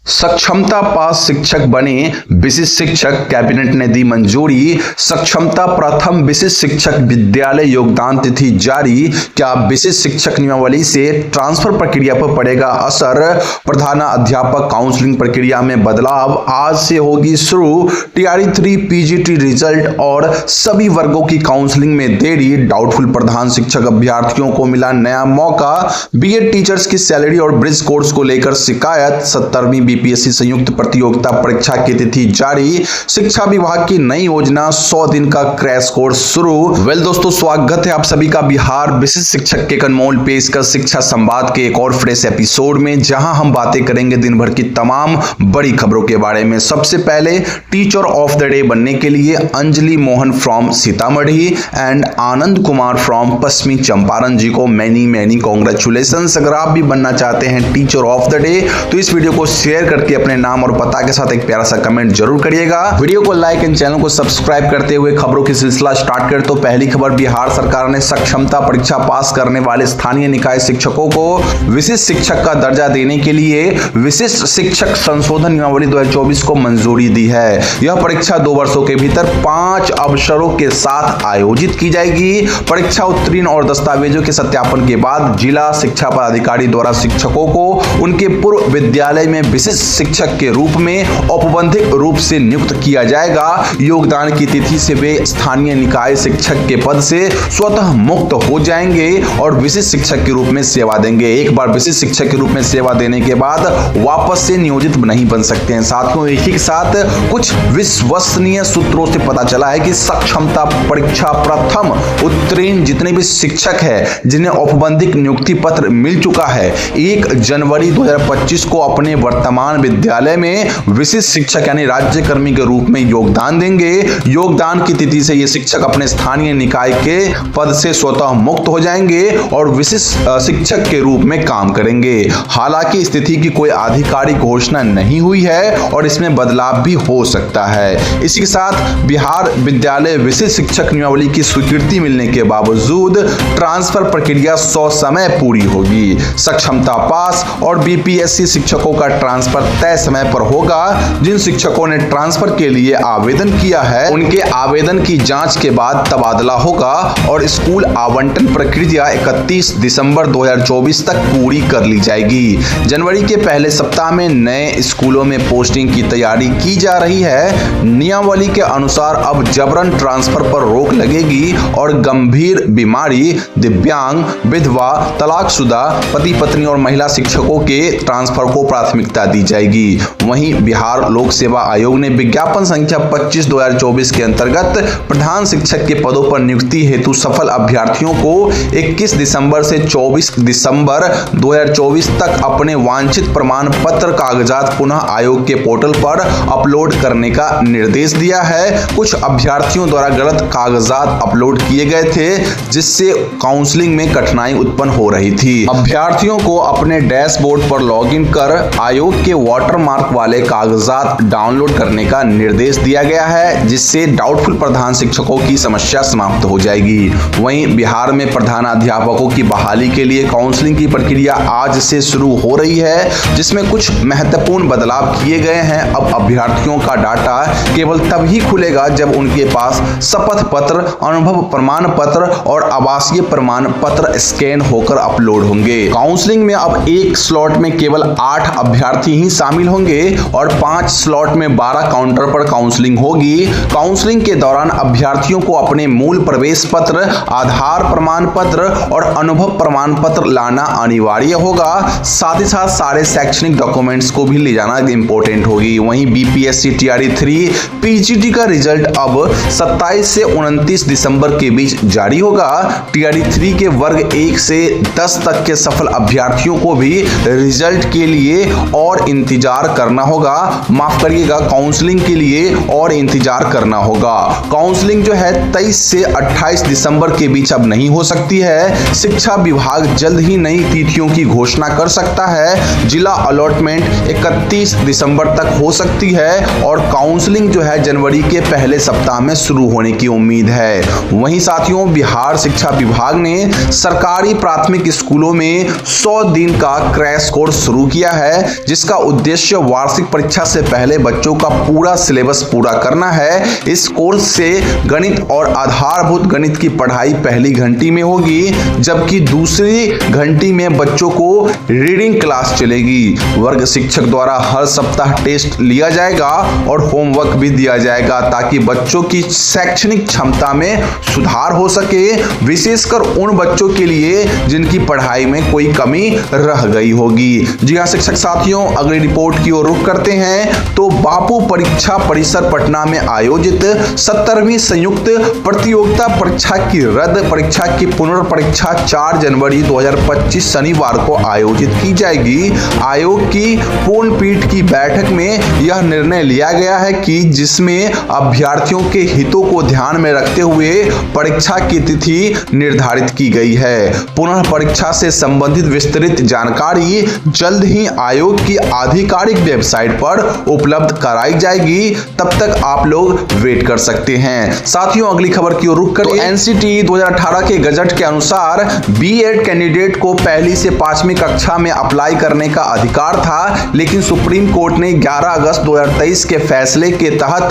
सक्षमता पास शिक्षक बने विशिष्ट शिक्षक, कैबिनेट ने दी मंजूरी। सक्षमता प्रथम विशिष्ट शिक्षक विद्यालय योगदान तिथि जारी। क्या विशिष्ट शिक्षक नियमावली से ट्रांसफर प्रक्रिया पर पड़ेगा असर? प्रधानाध्यापक काउंसलिंग प्रक्रिया में बदलाव आज से होगी शुरू। टीआरई 3 पीजीटी रिजल्ट और सभी वर्गों की काउंसलिंग में देरी। डाउटफुल प्रधान शिक्षक अभ्यर्थियों को मिला नया मौका। बीएड टीचर्स की सैलरी और ब्रिज कोर्स को लेकर शिकायत। 70वीं बीपीएससी संयुक्त प्रतियोगिता परीक्षा की तिथि जारी। शिक्षा विभाग की नई योजना 100 दिन का क्रैश कोर्स शुरू। वेल दोस्तों, स्वागत है आप सभी का बिहार विशिष्ट शिक्षक के अनमोल पेशकश शिक्षा संवाद के एक और फ्रेश एपिसोड में, जहां हम बातें करेंगे दिन भर की तमाम बड़ी खबरों के बारे में। सबसे पहले टीचर ऑफ द डे बनने के लिए Anjali Mohan from Sitamarhi and Anand Kumar from पश्चिमी चंपारण जी को मैनी कॉन्ग्रेचुलेशन। अगर आप भी बनना चाहते हैं टीचर ऑफ द डे तो इस वीडियो को शेयर करके अपने नाम और पता के साथ एक प्यारा सा कमेंट जरूर करिएगा। वीडियो को लाइक एंड चैनल को सब्सक्राइब करते हुए खबरों की सिलसिला स्टार्ट कर। तो पहली खबर, बिहार सरकार ने सक्षमता परीक्षा पास करने वाले स्थानीय निकाय शिक्षकों को विशिष्ट शिक्षक का दर्जा देने के लिए विशिष्ट शिक्षक संशोधन नियमावली 2024 को मंजूरी दी है। यह परीक्षा 2 वर्षों के भीतर 5 अवसरों के साथ आयोजित की जाएगी। परीक्षा उत्तीर्ण और दस्तावेजों के सत्यापन के बाद जिला शिक्षा पदाधिकारी द्वारा शिक्षकों को उनके पूर्व विद्यालय में विशिष्ट शिक्षक के रूप में औपबंधिक रूप से नियुक्त किया जाएगा। योगदान की तिथि से वे स्थानीय निकाय शिक्षक के पद से स्वतः मुक्त हो जाएंगे और विशिष्ट शिक्षक के रूप में सेवा देंगे। एक बार विशिष्ट शिक्षक के रूप में सेवा देने के बाद वापस से नियोजित नहीं बन सकते हैं। साथियों, इसी के साथ कुछ विश्वसनीय सूत्रों से पता चला है कि सक्षमता परीक्षा प्रथम उत्तीर्ण जितने भी शिक्षक है जिन्हें औपबंधिक नियुक्ति पत्र मिल चुका है, 1 जनवरी 2025 को अपने वर्तमान विद्यालय में विशिष्ट शिक्षक यानी राज्यकर्मी के रूप में योगदान देंगे। योगदान की तिथि से ये शिक्षक अपने स्थानीय निकाय के पद से स्वतः मुक्त हो जाएंगे और विशिष्ट शिक्षक के रूप में काम करेंगे। हालांकि इस तिथि की कोई आधिकारिक घोषणा नहीं हुई है और इसमें बदलाव भी हो सकता है। इसी के साथ बिहार विद्यालय विशिष्ट शिक्षक नियमावली की स्वीकृति मिलने के बावजूद ट्रांसफर प्रक्रिया 100 समय पूरी होगी। सक्षमता पास और बीपीएससी शिक्षकों का ट्रांसफर तय समय पर होगा। जिन शिक्षकों ने ट्रांसफर के लिए आवेदन किया है उनके आवेदन की जांच के बाद तबादला होगा और स्कूल आवंटन प्रक्रिया 31 दिसंबर 2024 तक पूरी कर ली जाएगी। जनवरी के पहले सप्ताह में नए स्कूलों में पोस्टिंग की तैयारी की जा रही है। नियमावली के अनुसार अब जबरन ट्रांसफर पर रोक लगेगी और गंभीर बीमारी, दिव्यांग, विधवा, तलाकशुदा, पति पत्नी और महिला शिक्षकों के ट्रांसफर को प्राथमिकता दी जाएगी। वहीं बिहार लोक सेवा आयोग ने विज्ञापन संख्या 25/2024 के अंतर्गत प्रधान शिक्षक के पदों पर नियुक्ति हेतु सफल अभ्यर्थियों को 21 दिसंबर से 24 दिसंबर 2024 तक अपने वांछित प्रमाण पत्र कागजात पुनः आयोग के पोर्टल पर अपलोड करने का निर्देश दिया है। कुछ अभ्यर्थियों द्वारा गलत कागजात अपलोड किए गए थे जिससे काउंसलिंग में कठिनाई उत्पन्न हो रही थी। अभ्यर्थियों को अपने डैशबोर्ड पर लॉगिन कर आयोग के वाटरमार्क वाले कागजात डाउनलोड करने का निर्देश दिया गया है, जिससे डाउटफुल प्रधान शिक्षकों की समस्या समाप्त हो जाएगी। वहीं बिहार में प्रधानाध्यापकों की बहाली के लिए काउंसलिंग की प्रक्रिया आज से शुरू हो रही है, जिसमें कुछ महत्वपूर्ण बदलाव किए गए हैं। अब अभ्यर्थियों का डाटा केवल तभी खुलेगा जब उनके पास शपथ पत्र, अनुभव प्रमाण पत्र और आवासीय प्रमाण पत्र स्कैन होकर अपलोड होंगे। काउंसलिंग में अब एक स्लॉट में केवल 8 अभ्यर्थी ही शामिल होंगे और 5 स्लॉट में 12 काउंटर पर काउंसलिंग होगी। काउंसलिंग के दौरान अभ्यर्थियों को अपने मूल प्रवेश पत्र, आधार प्रमाण पत्र और अनुभव प्रमाण पत्र लाना अनिवार्य होगा। साथ ही साथ सारे शैक्षणिक डॉक्यूमेंट्स को भी ले जाना इंपॉर्टेंट होगी। वहीं बीपीएससी टीआरई 3 पीजीटी का रिजल्ट अब 27 से 29 दिसंबर के बीच जारी होगा। टीआरई 3 के वर्ग 1 से 10 तक के सफल अभ्यर्थियों को भी रिजल्ट के लिए और इंतजार करना होगा। माफ करिएगा, काउंसलिंग के लिए और इंतजार करना होगा। काउंसलिंग जो है 23 से 28 दिसंबर के बीच अब नहीं हो सकती है। शिक्षा विभाग जल्द ही नई तिथियों की घोषणा कर सकता है। जिला अलॉटमेंट 31 दिसंबर तक हो सकती है और काउंसलिंग जो है जनवरी के पहले सप्ताह में शुरू होने की उम्मीद है। वहीं साथियों, बिहार शिक्षा विभाग ने सरकारी प्राथमिक स्कूलों में 100 दिन का क्रैश कोर्स शुरू किया है, जिसका इसका उद्देश्य वार्षिक परीक्षा से पहले बच्चों का पूरा सिलेबस पूरा करना है। इस कोर्स से गणित और आधारभूत गणित की पढ़ाई पहली घंटी में होगी, जबकि दूसरी घंटी में बच्चों को रीडिंग क्लास चलेगी। वर्ग शिक्षक द्वारा हर सप्ताह टेस्ट लिया जाएगा और होमवर्क भी दिया जाएगा ताकि बच्चों की शैक्षणिक क्षमता में सुधार हो सके, विशेषकर उन बच्चों के लिए जिनकी पढ़ाई में कोई कमी रह गई होगी। जी हां शिक्षक साथियों, अगली रिपोर्ट की ओर रुख करते हैं तो बापू परीक्षा परिसर पटना में आयोजित 17वीं संयुक्त प्रतियोगिता परीक्षा की रद्द परीक्षा की पुनर्परीक्षा 4 जनवरी 2025 शनिवार को आयोजित की जाएगी। आयोग की पूर्ण पीठ की बैठक में यह निर्णय लिया गया है कि जिसमें अभ्यर्थियों के हितों को ध्यान में रखते हुए परीक्षा की तिथि निर्धारित की गई है। पुनः परीक्षा से संबंधित विस्तृत जानकारी जल्द ही आयोग की आधिकारिक वेबसाइट पर उपलब्ध कराई जाएगी। तब तक आप लोग वेट कर सकते हैं। साथियों अगली खबर की ओर रुख करें। एनसीटी 2018 के गजट के अनुसार बीएड कैंडिडेट को पहली से 5वीं कक्षा में अप्लाई करने का अधिकार था, लेकिन सुप्रीम कोर्ट ने 11 अगस्त 2023 के फैसले के तहत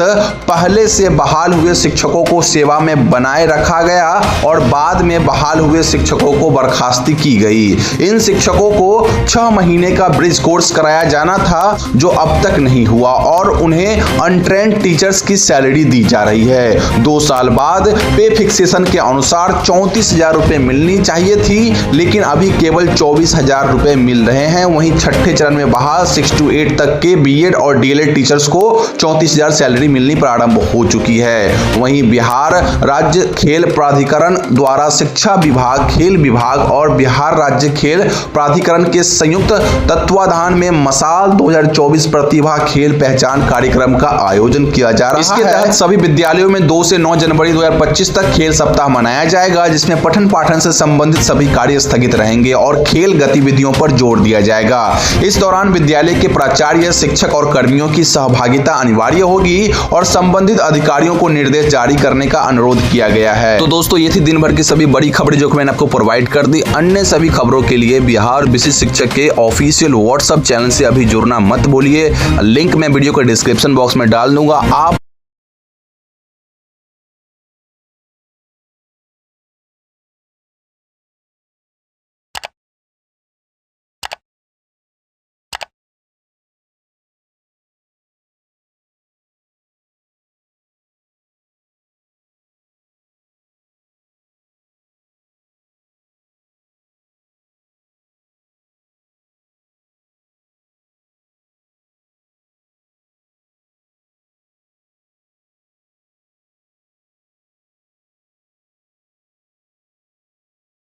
पहले से बहाल हुए शिक्षकों को सेवा में बनाए रखा गया और बाद में बहाल हुए शिक्षकों को बर्खास्ती की गई। इन शिक्षकों को 6 महीने का ब्रिज कोर्स कराया जाना था, जो अब तक नहीं हुआ और उन्हें अनट्रेंड टीचर्स की सैलरी दी जा रही है। 2 साल बाद पे फिक्सेशन के अनुसार 34,000 रुपए मिलनी चाहिए थी, लेकिन अभी केवल 24,000 रुपए मिल रहे हैं। वहीं छठे चरण में बहाल 6 to 8 तक के बीएड और डीएलएड टीचर्स को 34,000 सैलरी मिलनी प्रारंभ हो चुकी है। वहीं बिहार राज्य खेल प्राधिकरण द्वारा शिक्षा विभाग, खेल विभाग और बिहार राज्य खेल प्राधिकरण के संयुक्त तत्वाधान में मसाल 2024 प्रतिभा खेल पहचान कार्यक्रम का आयोजन किया जा रहा है। इसके तहत सभी विद्यालयों में 2 से 9 जनवरी 2025 तक खेल सप्ताह मनाया जाएगा, जिसमें पठन पाठन से संबंधित सभी कार्य स्थगित रहेंगे और खेल गतिविधियों पर जोर दिया जाएगा। इस दौरान विद्यालय के प्राचार्य, शिक्षक और कर्मियों की सहभागिता अनिवार्य होगी और संबंधित अधिकारियों को निर्देश जारी करने का अनुरोध किया गया है। तो दोस्तों ये थी दिन भर की सभी बड़ी खबरें जो मैंने आपको प्रोवाइड कर दी। अन्य सभी खबरों के लिए बिहार विशिष्ट शिक्षक के ऑफिशियल व्हाट्सएप चैनल से अभी जुड़ना मत भूलिए। लिंक मैं वीडियो के डिस्क्रिप्शन बॉक्स में डाल दूंगा। आप